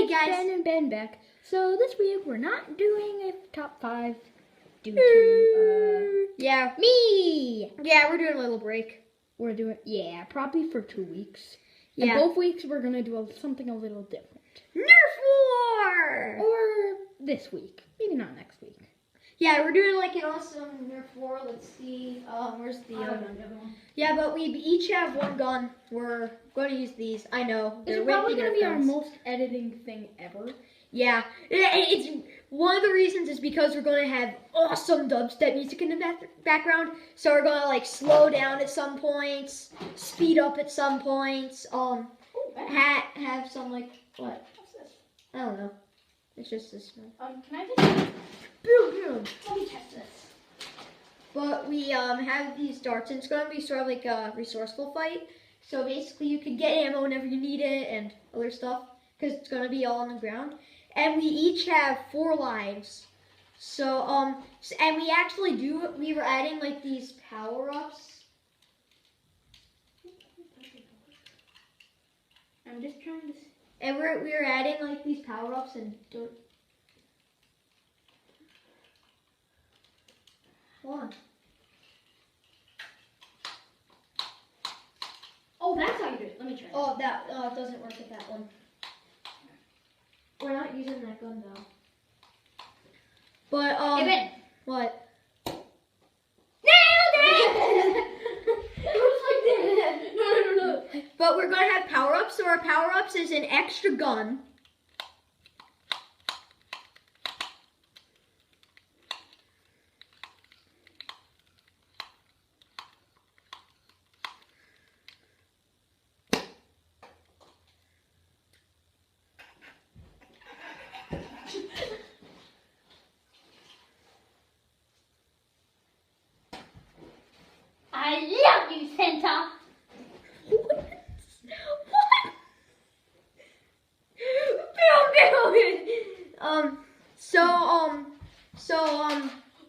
guys. Ben and Ben back. So this week we're not doing a top 5 due to yeah, me. Yeah, we're doing a little break. We're doing probably for 2 weeks. Yeah. And both weeks we're gonna do something a little different. Nerf War. Or this week, maybe not next week. Yeah, we're doing like an awesome Nerf War. Let's see. Where's the other one? Yeah, but we each have one gun. We're going to use these. I know. It's probably gonna be our most editing thing ever. Yeah, it's one of the reasons is because we're going to have awesome dubstep music in the background. So we're going to like slow down at some points, speed up at some points. Have some like what? What's this? I don't know. It's just this one. Can I just Boom, boom. let me test this? But we have these darts, and it's going to be sort of like a resourceful fight. So basically, you can get ammo whenever you need it and other stuff because it's going to be all on the ground. And we each have 4 lives. So and we actually we were adding like these power-ups. I'm just trying to. And we were adding like these power-ups and don't. Hold on. Oh, that's how you do it. Let me try. Oh, that it doesn't work with that one. We're not using that gun though. But Hey, Ben. what? Nailed it! It was like this. No. But we're gonna have power-ups. So our power-ups is an extra gun. I love you, Santa. What?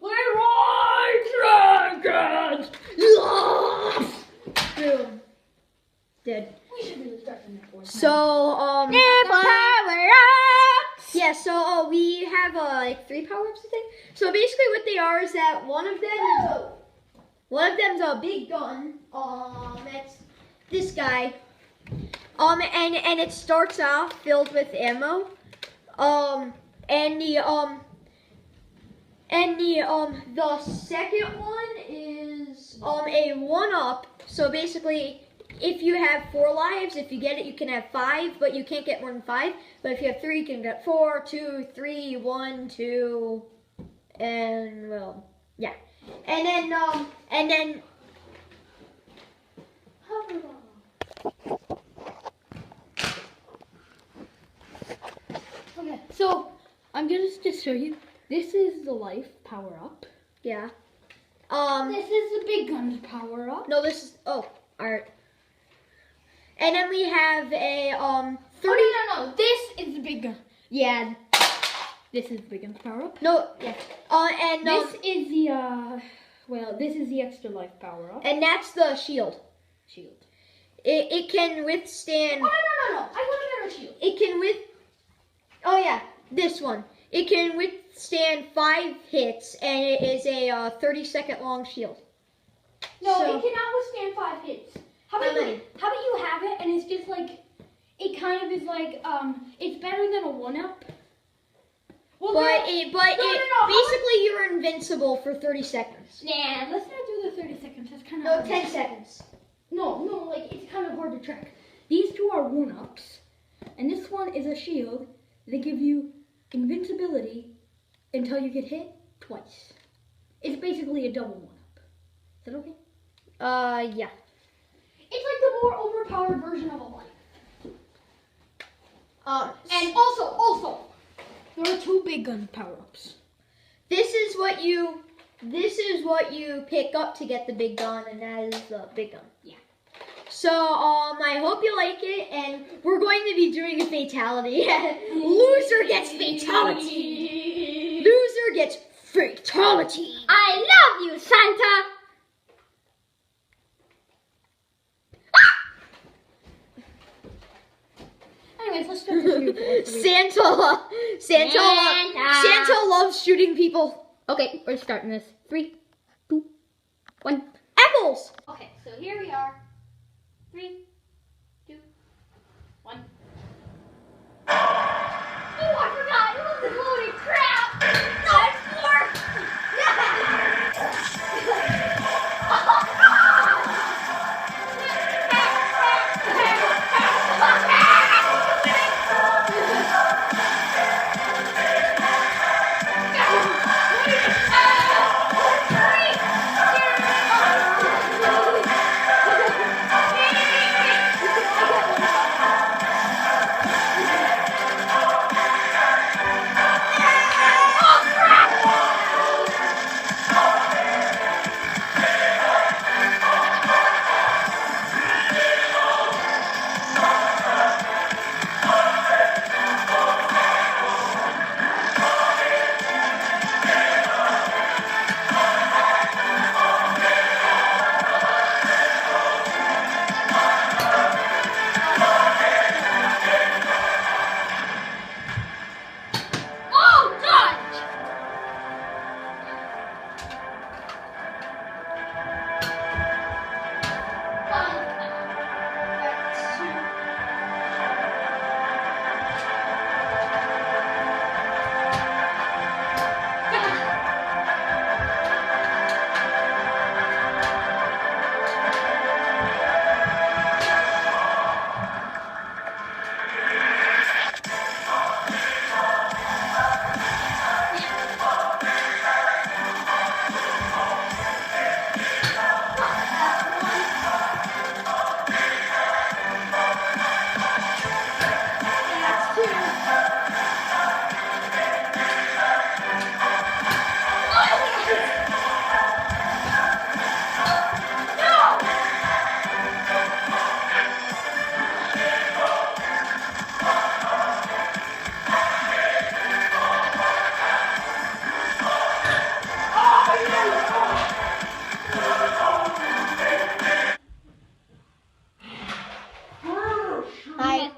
Leroy Jenkins. Boom. Dead. We should really start the next one. So, power-ups. yeah, so we have like 3 power-ups, I think. So basically what they are is that one of them's a big gun. That's this guy. And it starts off filled with ammo. The second one is a 1-up. So basically, if you have 4 lives, if you get it, you can have 5, but you can't get more than 5. But if you have 3, you can get 4, 2, 3, 1, 2, and well, yeah. And then. Okay, so I'm gonna just show you. This is the life power up. Yeah. This is the big gun's power up. No, this is alright. And then we have a 30. No. This is the big gun. Yeah. This is the big gun's power up. No. Yeah. And This is the this is the extra life power up. and that's the shield. Shield. It can withstand. Oh no! I want a better shield. It can Oh yeah, this one. It can withstand 5 hits, and it is a 30-second long shield. No, So- it cannot withstand 5 hits. How How about many? you have it and it's just like it kind of is like it's better than a 1-up. Well, But no. basically you're invincible for 30 seconds. Nah, let's not do the 30 seconds. That's kind No, of 10 seconds. No, like it's kind of hard to track. These 2 are 1-ups, and this one is a shield. They give you invincibility until you get hit twice. It's basically a double 1-up. Is that okay? Yeah. It's like the more overpowered version of a life. And also, there are 2 big gun power-ups. This is what you pick up to get the big gun, and that is the big gun. Yeah. So I hope you like it, and we're going to be doing a fatality. Loser gets fatality. Loser gets fatality. I love you, Santa. Anyways, Anyways, let's start this video. Santa loves shooting people. Okay, we're starting this. 3, 2, 1. Apples. Okay, so here we are. 3, 2, 1. Oh, I forgot. It was loaded crap. No, it's 2.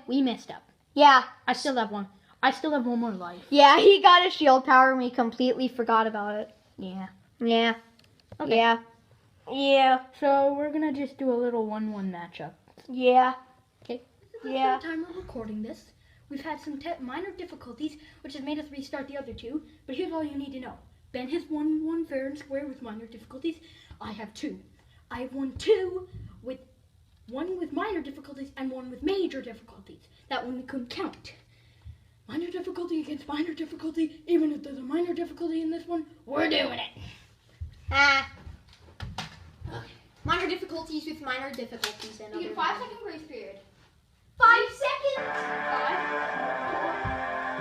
We messed up. Yeah. I still have one. I still have one more life. Yeah, he got a shield power and we completely forgot about it. Yeah. Yeah. Okay. Yeah. Yeah. So we're gonna just do a little 1-1 matchup. Yeah. Okay. Yeah. By the time we're recording this, we've had some minor difficulties, which has made us restart the other 2. But here's all you need to know: Ben has won 1 fair and square with minor difficulties. I have 2. I have won 2 with 1 with minor difficulties and 1 with major difficulties. That one we couldn't count. Minor difficulty against minor difficulty. Even if there's a minor difficulty in this one, we're doing it. Okay. Minor difficulties with minor difficulties and You get 5-second grace period. 5 seconds. 5,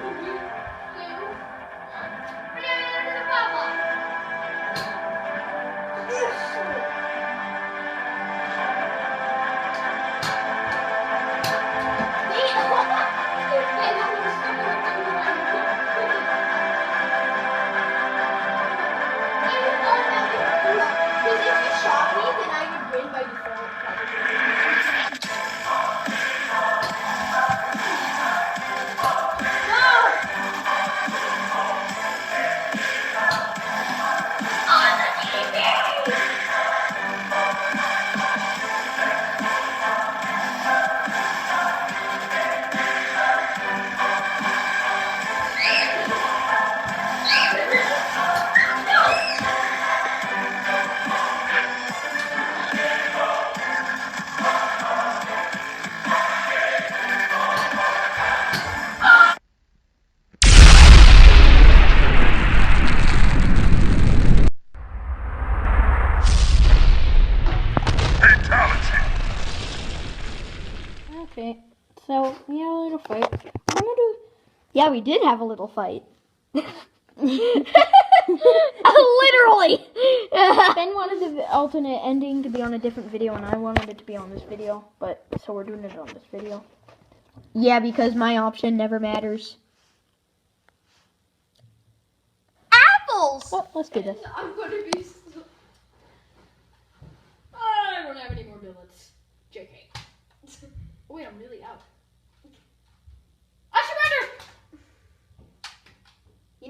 4, 3, 2, 1. Banana to the bubble. Because if you shot me, then I would win by default, Okay, so we had a little fight. I'm gonna do. Yeah, we did have a little fight. Literally. Ben wanted the alternate ending to be on a different video, and I wanted it to be on this video. But so we're doing it on this video. Yeah, because my option never matters. Apples. Well, let's do this. I'm gonna be so... I don't have any more billets. JK. Wait, I'm really out.